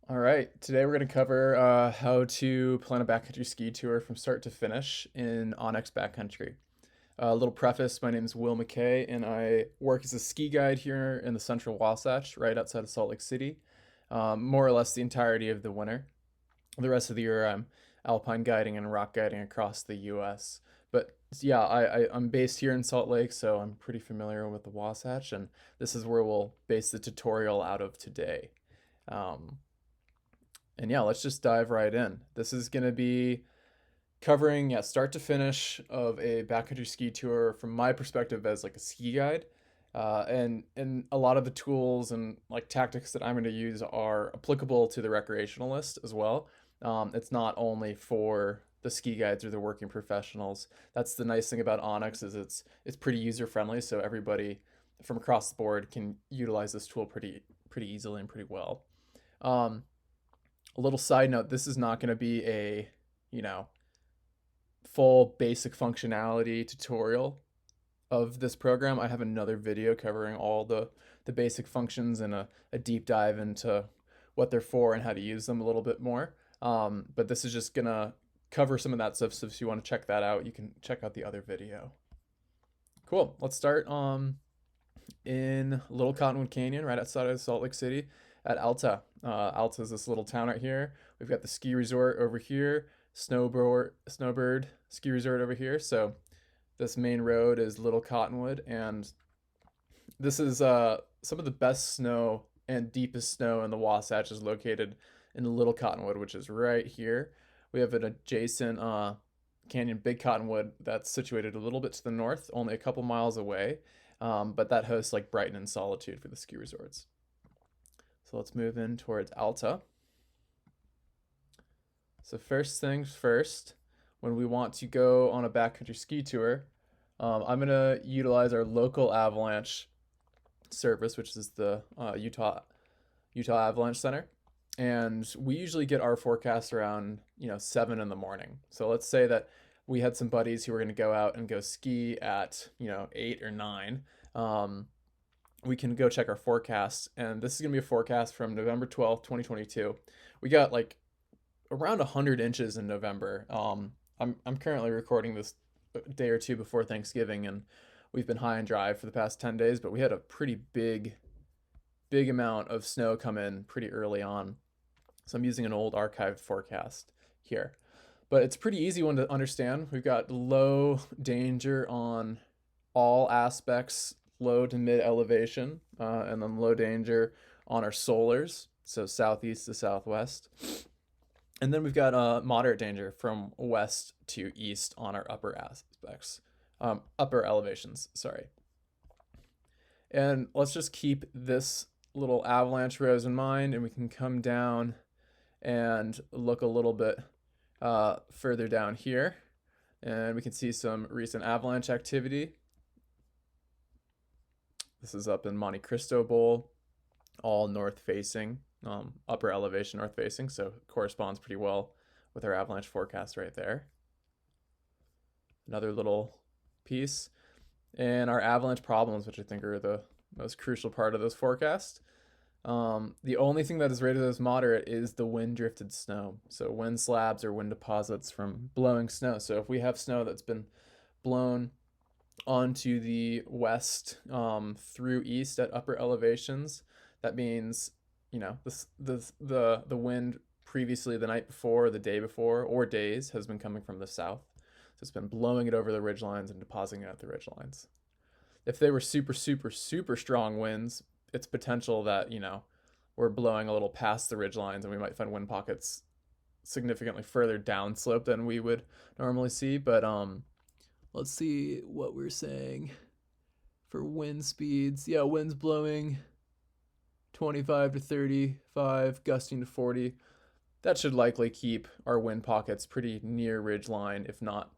All right, today we're going to cover how to plan a backcountry ski tour from start to finish in OnX Backcountry. A little preface, my name is Will McKay, and I work as a ski guide here in the central Wasatch, right outside of Salt Lake City, more or less the entirety of the winter. The rest of the year, I'm alpine guiding and rock guiding across the U.S. But yeah, I'm based here in Salt Lake, so I'm pretty familiar with the Wasatch, and this is where we'll base the tutorial out of today. Um, and yeah, let's just dive right in. This is going to be covering, yeah, start to finish of a backcountry ski tour from my perspective as like a ski guide. And a lot of the tools and like tactics that I'm going to use are applicable to the recreationalist as well. It's not only for the ski guides or the working professionals. That's the nice thing about OnX is it's pretty user friendly, so everybody from across the board can utilize this tool pretty easily and pretty well. Um, a little side note, this is not going to be a, you know, full basic functionality tutorial of this program. I have another video covering all the basic functions and a deep dive into what they're for and how to use them a little bit more. But this is just gonna cover some of that stuff. So if you want to check that out, you can check out the other video. Cool. Let's start in Little Cottonwood Canyon, right outside of Salt Lake City, at Alta. Alta is this little town right here. We've got the ski resort over here, snowbird ski resort over here. So this main road is Little Cottonwood, and this is some of the best snow and deepest snow in the Wasatch is located in Little Cottonwood, which is right here. We have an adjacent canyon, Big Cottonwood, that's situated a little bit to the north, only a couple miles away, but that hosts like Brighton and Solitude for the ski resorts. So let's move in towards Alta. So first things first, when we want to go on a backcountry ski tour, I'm gonna utilize our local Avalanche service, which is the Utah Avalanche Center, and we usually get our forecast around 7 in the morning. So let's say that we had some buddies who were going to go out and go ski at 8 or 9. We can go check our forecast, and this is going to be a forecast from November 12th, 2022. We got like around 100 inches in November. I'm currently recording this a day or two before Thanksgiving, and we've been high and dry for the past 10 days, but we had a pretty big amount of snow come in pretty early on. So I'm using an old archived forecast here. But it's a pretty easy one to understand. We've got low danger on all aspects, low to mid elevation, and then low danger on our solars, so southeast to southwest. And then we've got moderate danger from west to east on our upper aspects, upper elevations, sorry. And let's just keep this little avalanche rose in mind, and we can come down and look a little bit further down here, and we can see some recent avalanche activity. This is up in Monte Cristo Bowl, all north facing, upper elevation north facing, so it corresponds pretty well with our avalanche forecast right there. Another little piece. And our avalanche problems, which I think are the most crucial part of this forecast. The only thing that is rated as moderate is the wind drifted snow. So wind slabs or wind deposits from blowing snow. So if we have snow that's been blown onto the west through east at upper elevations, that means the wind previously the night before, the day before, or days has been coming from the south. So it's been blowing it over the ridge lines and depositing it at the ridge lines. If they were super strong winds, it's potential that, we're blowing a little past the ridge lines and we might find wind pockets significantly further downslope than we would normally see. But let's see what we're saying for wind speeds. Yeah, winds blowing 25 to 35, gusting to 40. That should likely keep our wind pockets pretty near ridge line, if not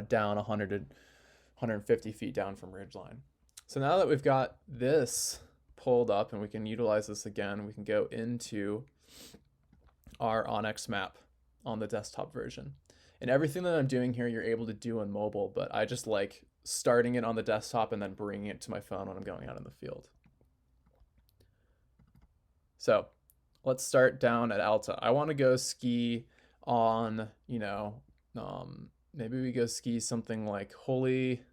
down 100 to 150 feet down from ridgeline. So now that we've got this pulled up and we can utilize this again, we can go into our OnX map on the desktop version. And everything that I'm doing here, you're able to do on mobile, but I just like starting it on the desktop and then bringing it to my phone when I'm going out in the field. So let's start down at Alta. I want to go ski on, maybe we go ski something like Holy,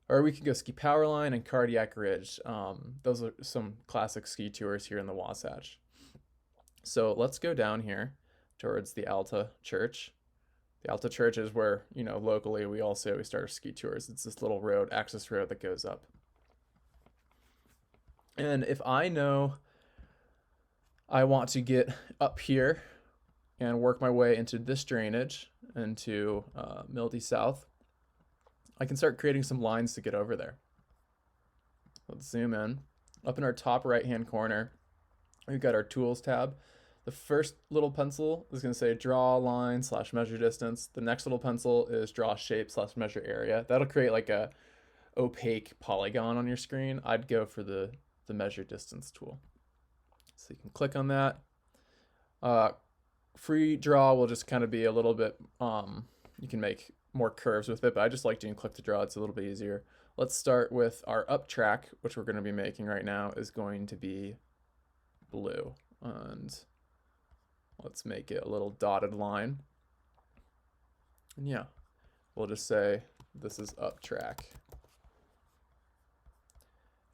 or we could go ski Powerline and Cardiac Ridge. Those are some classic ski tours here in the Wasatch. So let's go down here towards the Alta Church. The Alta Church is where, locally we all say we start our ski tours. It's this little road, access road that goes up. And if I know I want to get up here and work my way into this drainage, into Mildy South, I can start creating some lines to get over there. Let's zoom in. Up in our top right-hand corner, we've got our Tools tab. The first little pencil is going to say draw line / measure distance. The next little pencil is draw shape / measure area. That'll create like a opaque polygon on your screen. I'd go for the measure distance tool. So you can click on that. Free draw will just kind of be a little bit, you can make more curves with it, but I just like doing click to draw. It's a little bit easier. Let's start with our up track, which we're going to be making right now, is going to be blue. And let's make it a little dotted line. And yeah, we'll just say this is up track.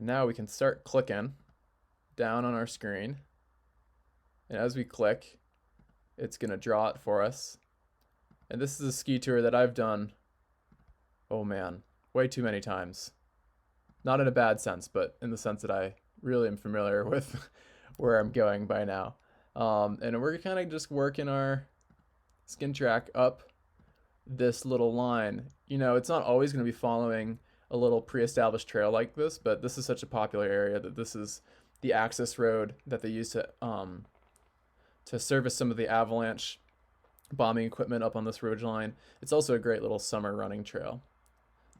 Now we can start clicking down on our screen. And as we click, it's going to draw it for us. And this is a ski tour that I've done, oh man, way too many times. Not in a bad sense, but in the sense that I really am familiar with where I'm going by now. And we're kind of just working our skin track up this little line. It's not always going to be following a little pre-established trail like this, but this is such a popular area that this is the access road that they use to service some of the Avalanche bombing equipment up on this ridge line. It's also a great little summer running trail.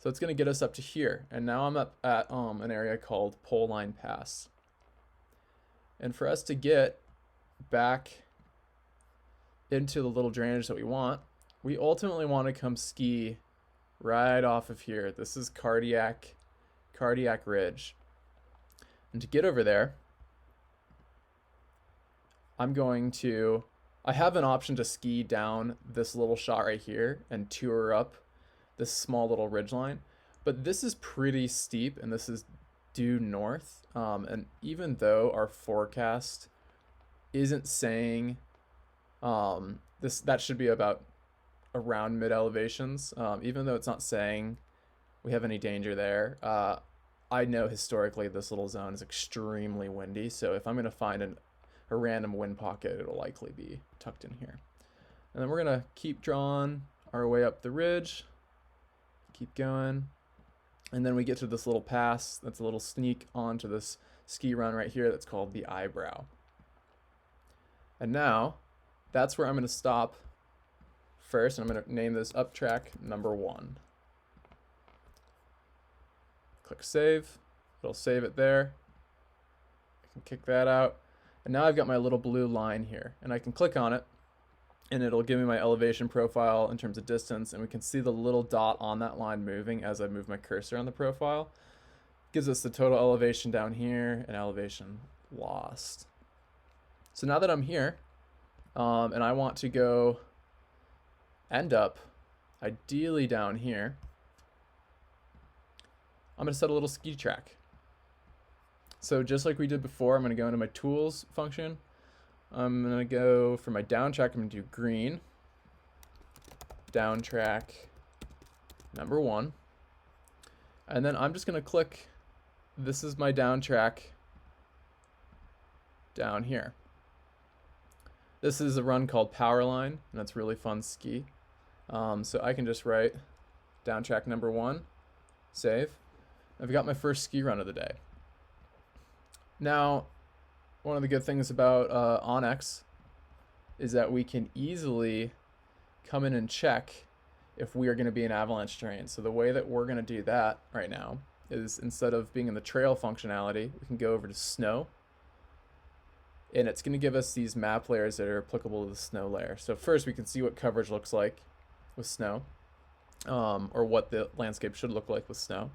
So it's going to get us up to here. And now I'm up at an area called Pole Line Pass. And for us to get back into the little drainage that we want, we ultimately want to come ski right off of here. This is Cardiac Ridge. And to get over there, I have an option to ski down this little shot right here and tour up this small little ridgeline, but this is pretty steep and this is due north. And even though our forecast isn't saying that should be about around mid elevations, even though it's not saying we have any danger there, I know historically this little zone is extremely windy, so if I'm going to find a random wind pocket, it'll likely be tucked in here. And then we're going to keep drawing our way up the ridge, keep going, and then we get to this little pass that's a little sneak onto this ski run right here that's called the Eyebrow. And now that's where I'm going to stop first, and I'm going to name this up track number 1. Click save. It'll save it there. I can kick that out. And now I've got my little blue line here, and I can click on it and it'll give me my elevation profile in terms of distance, and we can see the little dot on that line moving as I move my cursor on the profile. Gives us the total elevation down here and elevation lost. So now that I'm here, and I want to end up ideally down here, I'm going to set a little ski track. So just like we did before, I'm going to go into my tools function. I'm going to go for my down track, I'm going to do green. Down track number 1. And then I'm just going to click, this is my down track down here. This is a run called Powerline, and it's really fun ski. So I can just write down track number 1, save. I've got my first ski run of the day. Now, one of the good things about OnX is that we can easily come in and check if we are going to be in avalanche terrain. So the way that we're going to do that right now is, instead of being in the trail functionality, we can go over to snow, and it's going to give us these map layers that are applicable to the snow layer. So first we can see what coverage looks like with snow, or what the landscape should look like with snow.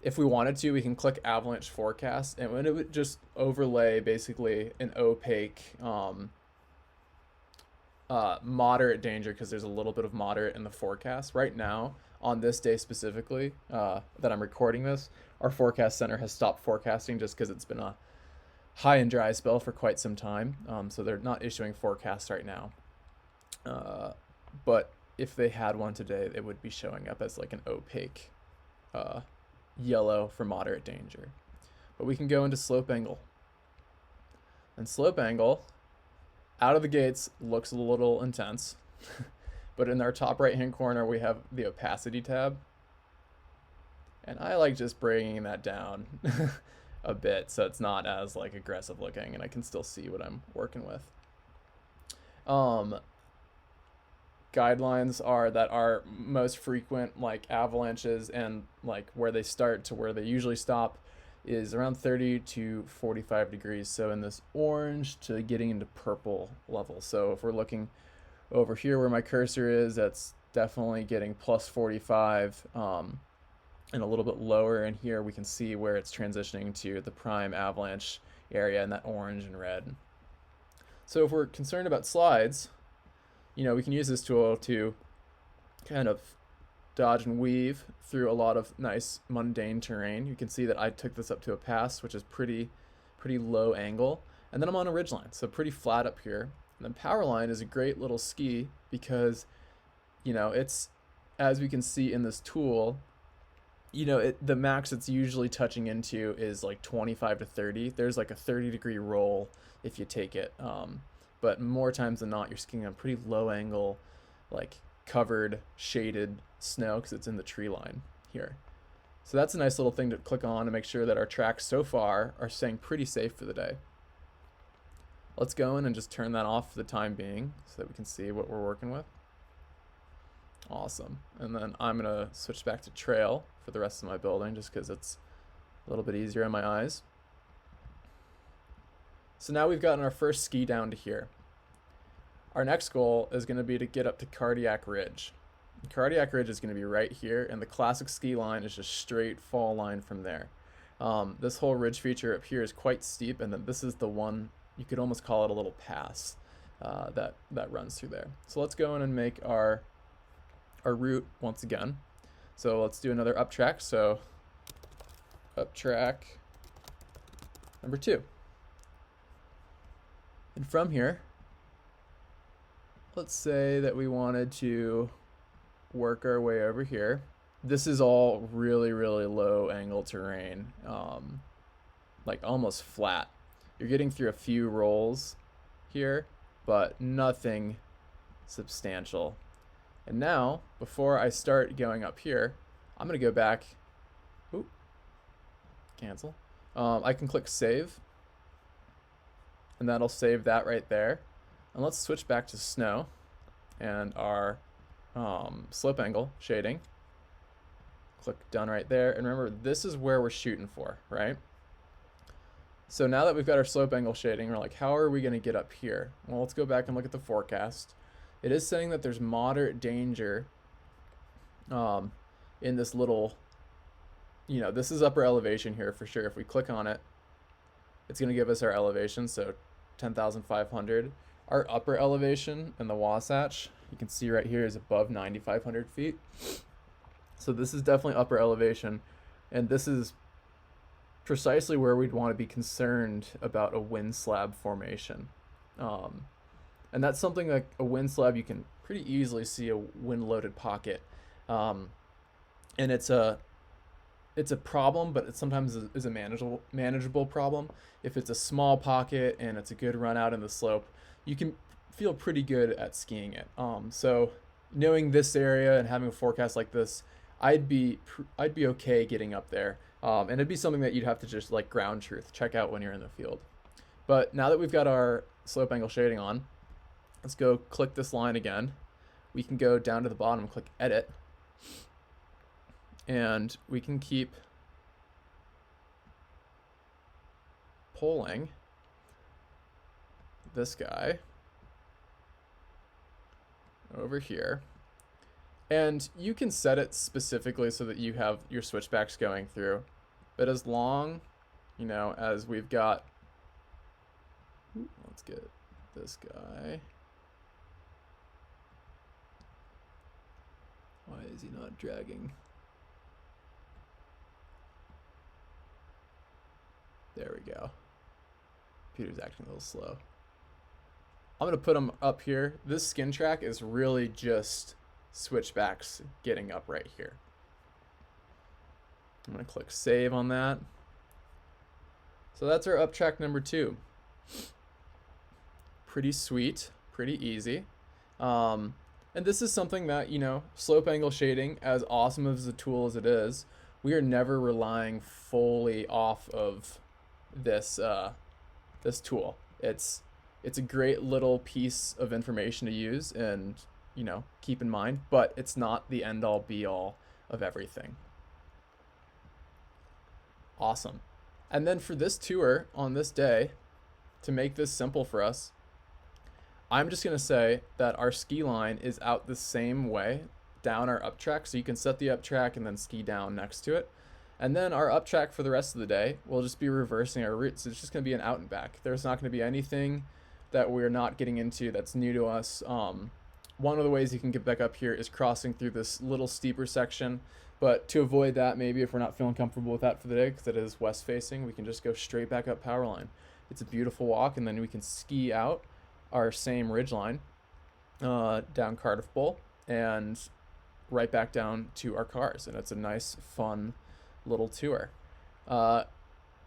If we wanted to, we can click Avalanche Forecast, and it would just overlay basically an opaque moderate danger, because there's a little bit of moderate in the forecast. Right now, on this day specifically that I'm recording this, our forecast center has stopped forecasting just because it's been a high and dry spell for quite some time. So they're not issuing forecasts right now. But if they had one today, it would be showing up as like an opaque yellow for moderate danger. But we can go into slope angle. And slope angle, out of the gates, looks a little intense. But in our top right hand corner, we have the opacity tab. And I like just bringing that down a bit so it's not as like aggressive looking and I can still see what I'm working with. Guidelines are that our most frequent like avalanches and like where they start to where they usually stop is around 30 to 45 degrees. So in this orange to getting into purple level. So if we're looking over here where my cursor is, that's definitely getting plus 45. And a little bit lower in here, we can see where it's transitioning to the prime avalanche area in that orange and red. So if we're concerned about slides, you know, we can use this tool to kind of dodge and weave through a lot of nice mundane terrain. You can see that I took this up to a pass, which is pretty low angle. And then I'm on a ridgeline, so pretty flat up here. And then Powerline is a great little ski because, you know, it's, as we can see in this tool, you know, the max it's usually touching into is like 25 to 30. There's like a 30-degree roll if you take it. But more times than not, you're skiing on pretty low angle, like covered, shaded snow because it's in the tree line here. So that's a nice little thing to click on to make sure that our tracks so far are staying pretty safe for the day. Let's go in and just turn that off for the time being so that we can see what we're working with. Awesome. And then I'm gonna switch back to trail for the rest of my building just because it's a little bit easier on my eyes. So now we've gotten our first ski down to here. Our next goal is going to be to get up to Cardiac Ridge. Cardiac Ridge is going to be right here, and the classic ski line is just straight fall line from there. This whole ridge feature up here is quite steep, and then this is the one, you could almost call it a little pass that runs through there. So let's go in and make our route once again. So let's do another up track. So up track number 2. And from here, let's say that we wanted to work our way over here. This is all really low angle terrain, like almost flat. You're getting through a few rolls here, but nothing substantial. And now, before I start going up here, I'm gonna go back, cancel. I can click save, and that'll save that right there. And let's switch back to snow and our slope angle shading. Click done right there. And remember, this is where we're shooting for, right? So now that we've got our slope angle shading, we're like, how are we gonna get up here? Well, let's go back and look at the forecast. It is saying that there's moderate danger in this little, you know, this is upper elevation here for sure. If we click on it, it's gonna give us our elevation, so 10,500. Our upper elevation in the Wasatch, you can see right here, is above 9,500 feet. So this is definitely upper elevation, and this is precisely where we'd want to be concerned about a wind slab formation. And that's something like a wind slab, you can pretty easily see a wind-loaded pocket. And it's a problem, but it sometimes is a manageable problem. If it's a small pocket and it's a good run out in the slope, you can feel pretty good at skiing it. So knowing this area and having a forecast like this, I'd be okay getting up there. And it'd be something that you'd have to just like ground truth check out when you're in the field. But now that we've got our slope angle shading on, let's go click this line again. We can go down to the bottom and click edit. And we can keep pulling this guy over here. And you can set it specifically so that you have your switchbacks going through. But as long, as we've got, let's get this guy. Why is he not dragging? There we go. Computer's acting a little slow. I'm going to put them up here. This skin track is really just switchbacks getting up right here. I'm going to click save on that. So that's our up track number 2. Pretty sweet, pretty easy. And this is something that, slope angle shading, as awesome as a tool as it is, we are never relying fully off of this this tool. It's a great little piece of information to use and keep in mind, but it's not the end all be all of everything. Awesome. And then for this tour on this day, to make this simple for us, I'm just going to say that our ski line is out the same way down our up track. So you can set the up track and then ski down next to it. And then our up track for the rest of the day will just be reversing our routes. It's just going to be an out and back. There's not going to be anything that we're not getting into that's new to us. One of the ways you can get back up here is crossing through this little steeper section. But to avoid that, maybe if we're not feeling comfortable with that for the day, because it is west facing, we can just go straight back up power line. It's a beautiful walk, and then we can ski out our same ridgeline down Cardiff Bowl and right back down to our cars. And it's a nice, fun little tour.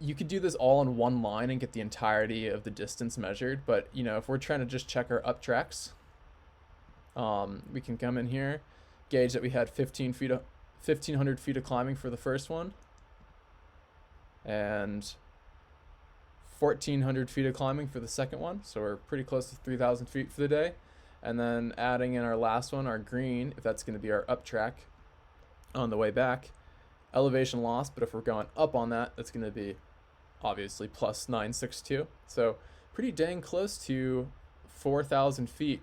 You could do this all in one line and get the entirety of the distance measured, but if we're trying to just check our up tracks, we can come in here, gauge that we had 1,500 feet of climbing for the first one and 1,400 feet of climbing for the second one, so we're pretty close to 3,000 feet for the day. And then adding in our last one, our green, if that's going to be our up track on the way back, elevation loss, but if we're going up on that, that's going to be obviously plus 962. So pretty dang close to 4,000 feet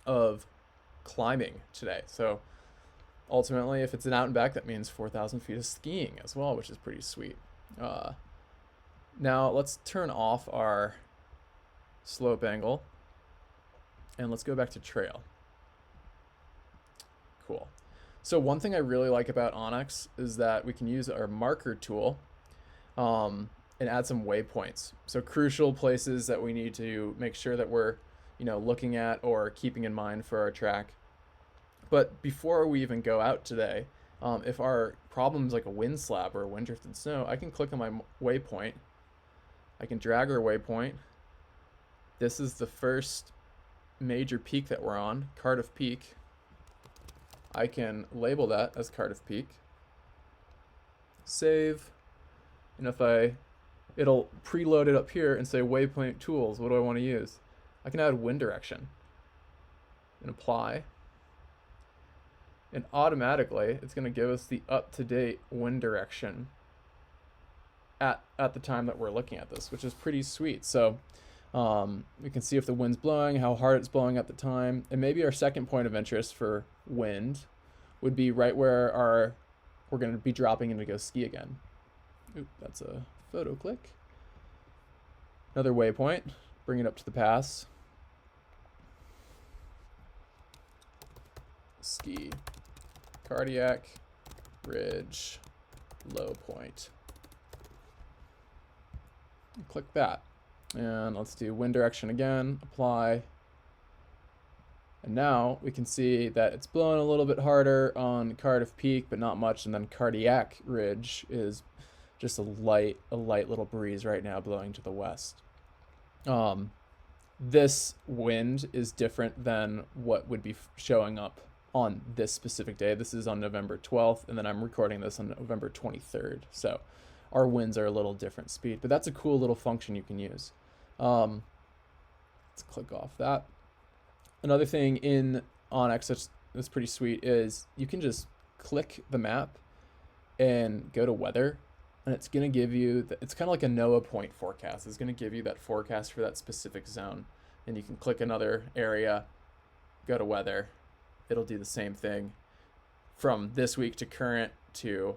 of climbing today. So ultimately, if it's an out and back, that means 4,000 feet of skiing as well, which is pretty sweet. Now let's turn off our slope angle and let's go back to trail. Cool. So one thing I really like about OnX is that we can use our marker tool and add some waypoints. So crucial places that we need to make sure that we're looking at or keeping in mind for our track. But before we even go out today, if our problem is like a wind slab or a wind drift and snow, I can click on my waypoint. I can drag our waypoint. This is the first major peak that we're on, Cardiff Peak. I can label that as Cardiff Peak. Save. And it'll preload it up here and say waypoint tools. What do I want to use? I can add wind direction and apply. And automatically, it's going to give us the up-to-date wind direction at the time that we're looking at this, which is pretty sweet. So we can see if the wind's blowing, how hard it's blowing at the time. And maybe our second point of interest for wind would be right where we're going to be dropping in to go ski again. Oop, that's a photo click. Another waypoint, bring it up to the pass. Ski. Cardiac, ridge, low point. Click that. And let's do wind direction again, apply. And now we can see that it's blowing a little bit harder on Cardiff Peak, but not much. And then Cardiac Ridge is just a light little breeze right now blowing to the west. This wind is different than what would be showing up on this specific day. This is on November 12th, and then I'm recording this on November 23rd. So our winds are a little different speed, but that's a cool little function you can use. Let's click off that. Another thing in OnX that's pretty sweet is you can just click the map and go to weather, and it's going to give you, it's kind of like a NOAA point forecast. It's going to give you that forecast for that specific zone. And you can click another area, go to weather. It'll do the same thing. from this week to current to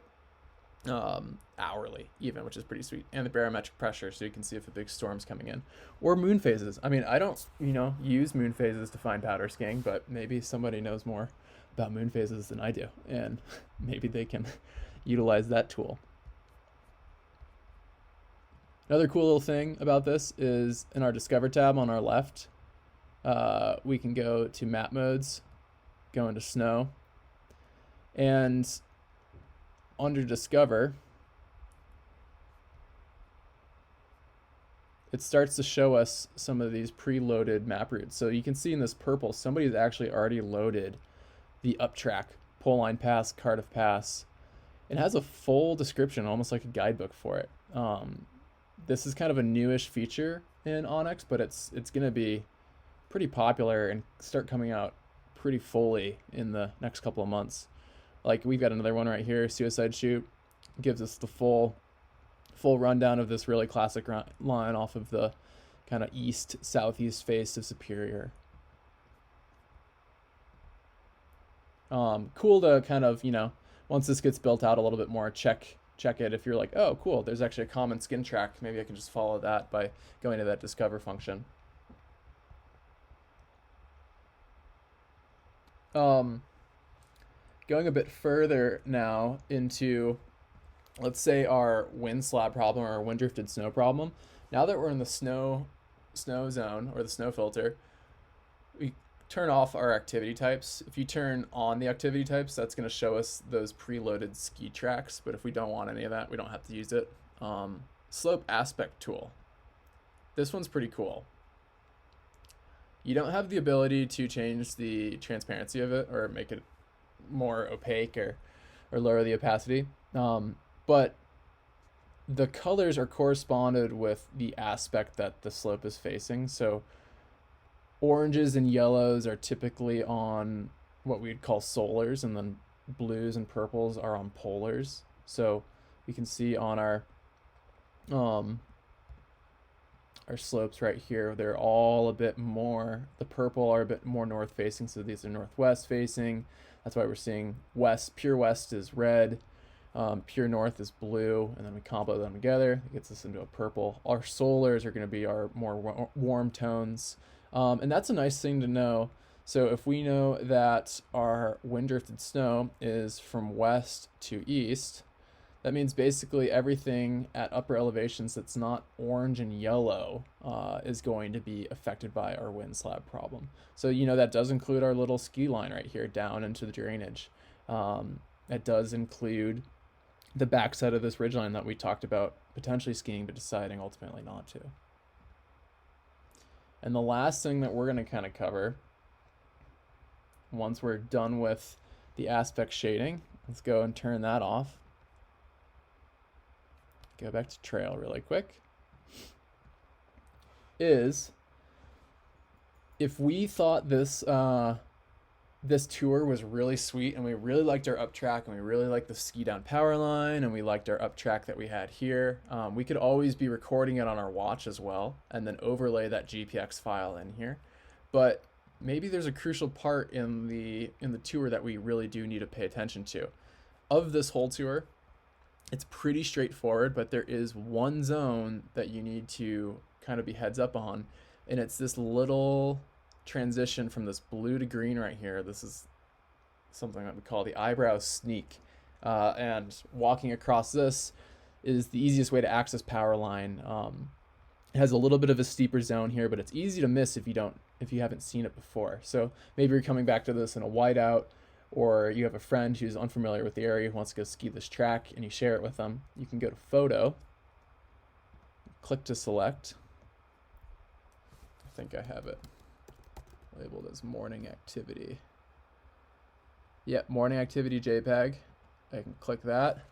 hourly even, which is pretty sweet, and the barometric pressure, so you can see if a big storm's coming in, or moon phases. I mean, I don't use moon phases to find powder skiing, but maybe somebody knows more about moon phases than I do, and maybe they can utilize that tool. Another cool little thing about this is in our Discover tab on our left, we can go to map modes, go into snow, and under Discover, it starts to show us some of these preloaded map routes. So you can see in this purple, somebody's actually already loaded the UpTrack, Pole Line Pass, Cardiff Pass. It has a full description, almost like a guidebook for it. This is kind of a newish feature in OnX, but it's going to be pretty popular and start coming out pretty fully in the next couple of months. Like we've got another one right here, Suicide Chute, gives us the full rundown of this really classic line off of the kind of southeast face of Superior. Cool to kind of, once this gets built out a little bit more, check it if you're like, oh cool, there's actually a common skin track, maybe I can just follow that by going to that Discover function. Going a bit further now into, let's say, our wind slab problem or our wind drifted snow problem. Now that we're in the snow zone or the snow filter, we turn off our activity types. If you turn on the activity types, that's going to show us those preloaded ski tracks, but if we don't want any of that, we don't have to use it. Slope aspect tool. This one's pretty cool. You don't have the ability to change the transparency of it or make it more opaque or lower the opacity, but the colors are corresponded with the aspect that the slope is facing. So oranges and yellows are typically on what we'd call solars, and then blues and purples are on polars. So you can see on our slopes right here, they're all a bit more, the purple are a bit more north facing, so these are northwest facing. That's why we're seeing west, pure west is red, pure north is blue, and then we combo them together. It gets us into a purple. Our solars are going to be our more warm tones, and that's a nice thing to know. So if we know that our wind drifted snow is from west to east, that means basically everything at upper elevations that's not orange and yellow is going to be affected by our wind slab problem. So, that does include our little ski line right here down into the drainage. It does include the backside of this ridgeline that we talked about potentially skiing, but deciding ultimately not to. And the last thing that we're going to kind of cover, once we're done with the aspect shading, let's go and turn that off. Go back to trail really quick, is if we thought this this tour was really sweet and we really liked our UpTrack and we really liked the ski down power line and we liked our UpTrack that we had here, we could always be recording it on our watch as well and then overlay that GPX file in here. But maybe there's a crucial part in the tour that we really do need to pay attention to. Of this whole tour, it's pretty straightforward, but there is one zone that you need to kind of be heads up on, and it's this little transition from this blue to green right here. This is something that we call the eyebrow sneak, and walking across this is the easiest way to access power line. It has a little bit of a steeper zone here, but it's easy to miss if you haven't seen it before. So maybe you're coming back to this in a whiteout, or you have a friend who's unfamiliar with the area who wants to go ski this track and you share it with them. You can go to photo, click to select. I think I have it labeled as morning activity. Yep, morning activity JPEG. I can click that.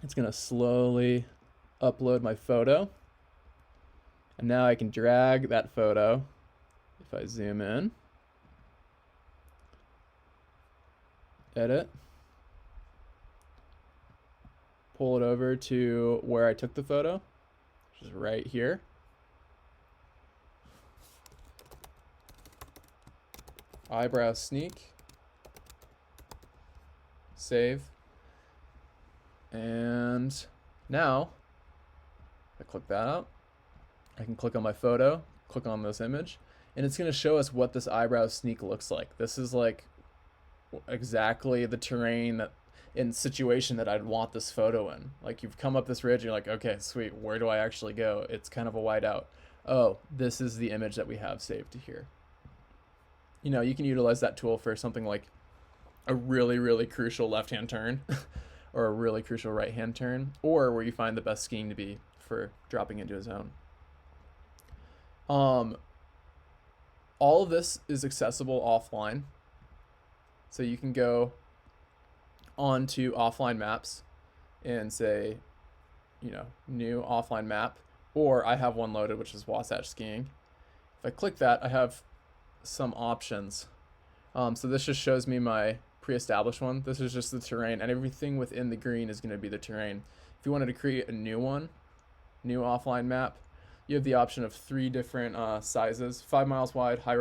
It's going to slowly upload my photo. And now I can drag that photo if I zoom in. Edit, pull it over to where I took the photo, which is right here. Eyebrow sneak. save. And now, if I click that out, I can click on my photo, click on this image, and it's going to show us what this eyebrow sneak looks like. This is like exactly the terrain that in situation that I'd want this photo in. Like you've come up this ridge, you're like, okay, sweet, where do I actually go? It's kind of a whiteout. Oh, this is the image that we have saved to here. You know, you can utilize that tool for something like a really, really crucial left-hand turn or a really crucial right-hand turn, or where you find the best skiing to be for dropping into a zone. All of this is accessible offline. So you can go onto offline maps and say, you know, new offline map, or I have one loaded, which is Wasatch Skiing. If I click that, I have some options. So this just shows me my pre-established one. This is just the terrain, and everything within the green is going to be the terrain. If you wanted to create a new one, new offline map, you have the option of 3 different sizes: 5 miles wide, high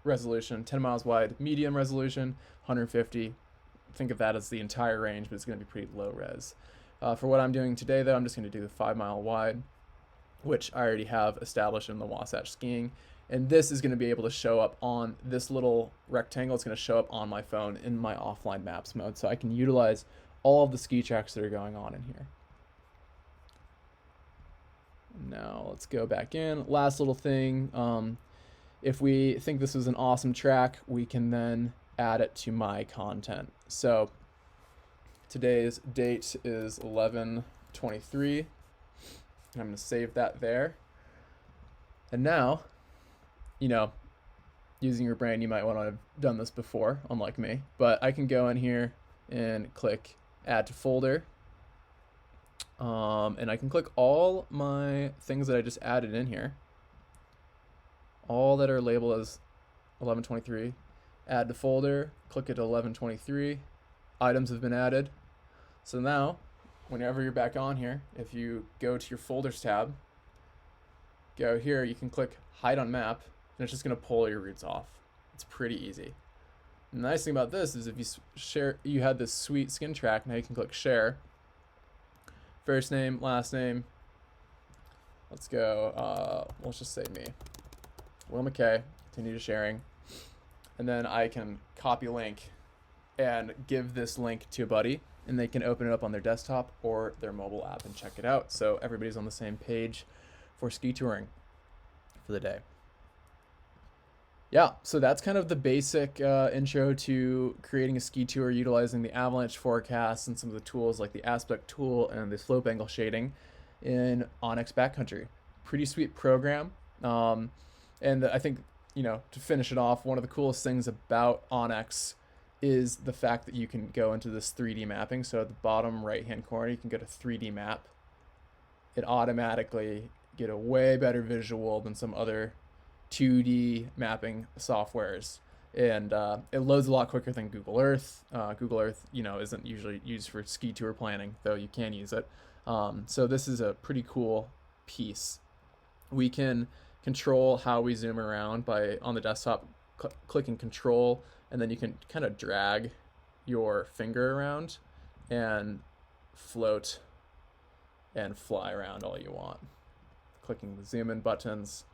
resolution; 10 miles wide, medium resolution; 150. Think of that as the entire range, but it's going to be pretty low res. For what I'm doing today, though, I'm just going to do the 5 mile wide, which I already have established in the Wasatch Skiing. And this is going to be able to show up on this little rectangle. It's going to show up on my phone in my offline maps mode, so I can utilize all of the ski tracks that are going on in here. Now let's go back in. Last little thing, if we think this is an awesome track, we can then add it to my content. So today's date is 11/23. I'm going to save that there. And now, you know, using your brain, you might want to have done this before, unlike me, but I can go in here and click add to folder. And I can click all my things that I just added in here, all that are labeled as 11/23. Add to folder, click at 11/23. Items have been added. So now, whenever you're back on here, if you go to your folders tab, go here, you can click hide on map, and it's just going to pull your routes off. It's pretty easy. And the nice thing about this is if you share, you had this sweet skin track, now you can click share. First name, last name. Let's go, let's just say me. Will McKay, continue to sharing. And then I can copy link and give this link to a buddy, and they can open it up on their desktop or their mobile app and check it out. So everybody's on the same page for ski touring for the day. Yeah, so that's kind of the basic intro to creating a ski tour utilizing the Avalanche Forecast and some of the tools like the aspect tool and the slope angle shading in OnX Backcountry. Pretty sweet program. And I think, you know, to finish it off, one of the coolest things about OnX is the fact that you can go into this 3D mapping. So at the bottom right-hand corner, you can go to 3D map. It automatically get a way better visual than some other 2D mapping softwares, and it loads a lot quicker than Google Earth. Google Earth, you know, isn't usually used for ski tour planning, though you can use it. So this is a pretty cool piece. We can control how we zoom around by on the desktop clicking control, and then you can kind of drag your finger around and float and fly around all you want, clicking the zoom in buttons,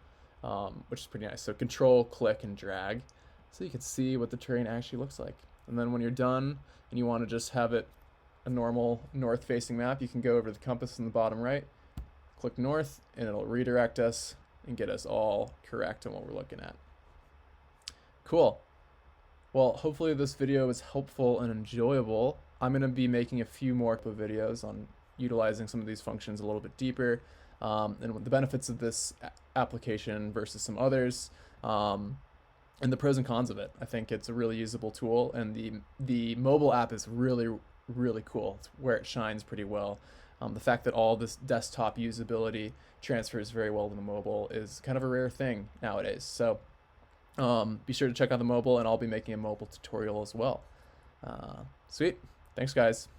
which is pretty nice. So control, click, and drag, so you can see what the terrain actually looks like. And then when you're done and you want to just have it a normal north-facing map, you can go over to the compass in the bottom right, click north, and it'll redirect us and get us all correct on what we're looking at. Cool. Well, hopefully this video was helpful and enjoyable. I'm going to be making a few more videos on utilizing some of these functions a little bit deeper, and the benefits of this application versus some others, and the pros and cons of it. I think it's a really usable tool, and the mobile app is really, really cool. It's where it shines pretty well. The fact that all this desktop usability transfers very well to the mobile is kind of a rare thing nowadays. So be sure to check out the mobile, and I'll be making a mobile tutorial as well. Sweet. Thanks, guys.